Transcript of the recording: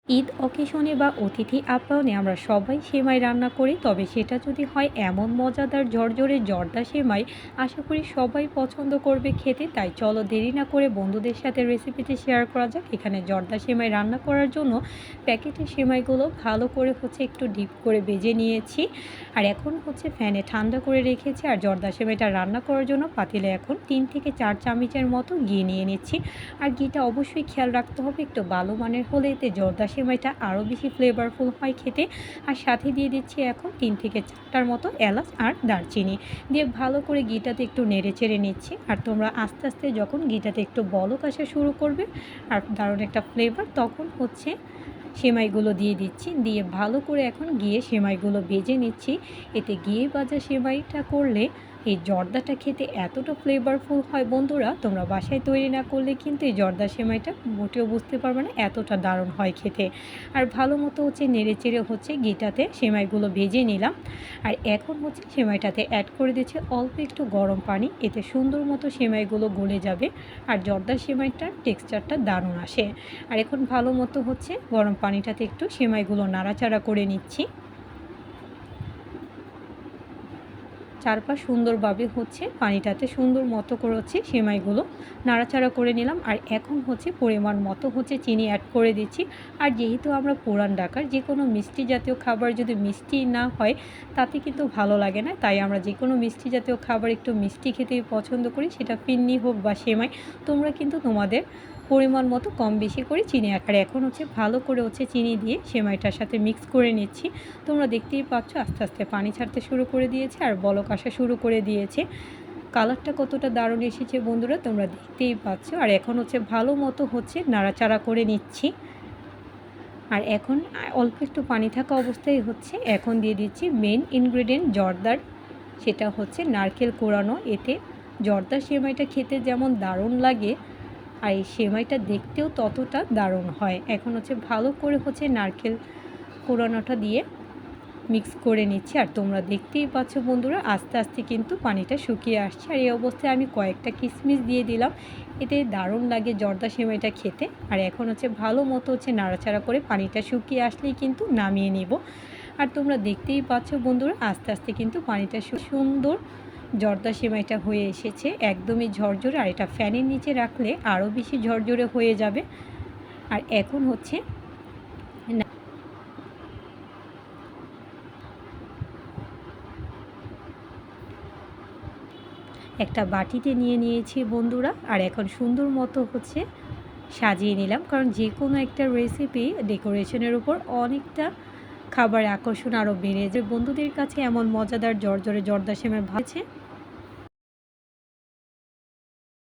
ঈদ অকেশনে বা অতিথি আপ্যায়নে আমরা সবাই সেমাই রান্না করি, তবে সেটা যদি হয় এমন মজাদার ঝরঝরে জর্দা সেমাই, আশা করি সবাই পছন্দ করবে খেতে। তাই চলো দেরি না করে বন্ধুদের সাথে রেসিপিটি শেয়ার করা যাক। এখানে জর্দা সেমাই রান্না করার জন্য প্যাকেটের সেমাইগুলো ভালো করে একটু ডিপ করে ভেজে নিয়েছি, আর এখন ফ্যানে ঠান্ডা করে রেখেছি। আর জর্দা সেমাইটা রান্না করার জন্য পাতিলে এখন 3 থেকে 4 চামচের মতো ঘি নিয়ে নিচ্ছি। আর ঘিটা অবশ্যই খেয়াল রাখতে হবে একটু ভালো মানের হলে, এতে জর্দা সেমাইটা আরও বেশি ফ্লেভারফুল হয় খেতে। আর সাথে দিয়ে দিচ্ছি এখন 3 থেকে 4টার মতো এলাচ আর দারচিনি দিয়ে ভালো করে ঘিটাতে একটু নেড়ে চেড়ে নিচ্ছি। আর তোমরা আস্তে আস্তে যখন ঘিটাতে একটু বলক আসা শুরু করবে আর দারুণ একটা ফ্লেভার, তখন সেমাইগুলো দিয়ে দিচ্ছি, দিয়ে ভালো করে এখন ঘিয়ে সেমাইগুলো ভেজে নিচ্ছি। এতে ঘিয়ে ভাজা সেমাইটা করলে এই জর্দাটা খেতে এতটা ফ্লেভারফুল হয় বন্ধুরা, তোমরা বাসায় তৈরি না করলে কিন্তু এই জর্দা সেমাইটা মোটেও বুঝতে পারবে না, এতটা দারুণ হয় খেতে। আর ভালো মতো নেড়ে চেড়ে ঘিটাতে সেমাইগুলো ভেজে নিলাম। আর এখন সেমাইটাতে অ্যাড করে দিচ্ছি অল্প একটু গরম পানি, এতে সুন্দর মতো সেমাইগুলো গলে যাবে আর জর্দা সেমাইটার টেক্সচারটা দারুণ আসে। আর এখন ভালো মতো গরম পানিটাতে একটু সেমাইগুলো নাড়াচাড়া করে নিচ্ছি। চারপাশ সুন্দরভাবে পানিটাতে সুন্দর মতো করে সেমাইগুলো নাড়াচাড়া করে নিলাম। আর এখন পরিমাণ মতো চিনি অ্যাড করে দিচ্ছি। আর যেহেতু আমরা পুরান ঢাকার যে কোনো মিষ্টি জাতীয় খাবার যদি মিষ্টি না হয় তাতে কিন্তু ভালো লাগে না, তাই আমরা যে কোনো মিষ্টি জাতীয় খাবার একটু মিষ্টি খেতে পছন্দ করি, সেটা ফিরনি হোক বা সেমাই। তোমরা কিন্তু তোমাদের পরিমাণ মতো কম বেশি করে চিনি আর এখন ভালো করে চিনি দিয়ে সেমাইটার সাথে মিক্স করে নিচ্ছি। তোমরা দেখতেই পাচ্ছ আস্তে আস্তে পানি ছাড়তে শুরু করে দিয়েছে আর বলক আসা শুরু করে দিয়েছে। কালারটা কতটা দারুণ এসেছে বন্ধুরা, তোমরা দেখতেই পাচ্ছ। আর এখন ভালো মতো নাড়াচাড়া করে নিচ্ছি। আর এখন অল্প একটু পানি থাকা অবস্থায় এখন দিয়ে দিচ্ছি মেন ইনগ্রেডিয়েন্ট জর্দার, সেটা নারকেল কোড়ানো। এতে জর্দার সেমাইটা খেতে যেমন দারুণ লাগে আর এই সেমাইটা দেখতেও ততটা দারুণ হয়। এখন ভালো করে নারকেল কোড়ানোটা দিয়ে মিক্স করে নিচ্ছি। আর তোমরা দেখতেই পাচ্ছ বন্ধুরা আস্তে আস্তে কিন্তু পানিটা শুকিয়ে আসছে। আর এই অবস্থায় আমি কয়েকটা কিশমিশ দিয়ে দিলাম, এতে দারুণ লাগে জর্দা সেমাইটা খেতে। আর এখন ভালো মতো নাড়াচাড়া করে পানিটা শুকিয়ে আসলেই কিন্তু নামিয়ে নিব। আর তোমরা দেখতেই পাচ্ছ বন্ধুরা আস্তে আস্তে কিন্তু পানিটা সুন্দর জর্দা সেমাইটা হয়ে এসেছে, একদমই ঝরঝরে। আর এটা ফ্যানের নিচে রাখলে আরও বেশি ঝরঝরে হয়ে যাবে। আর এখন একটা বাটিতে নিয়ে নিয়েছি বন্ধুরা। আর এখন সুন্দর মতো সাজিয়ে নিলাম, কারণ যে কোনো একটা রেসিপি ডেকোরেশনের উপর অনেকটা খাবার আকর্ষণ আরও বেড়ে যায়। বন্ধুদের কাছে এমন মজাদার জর্জরে জর্দা সেমাই ভাজছে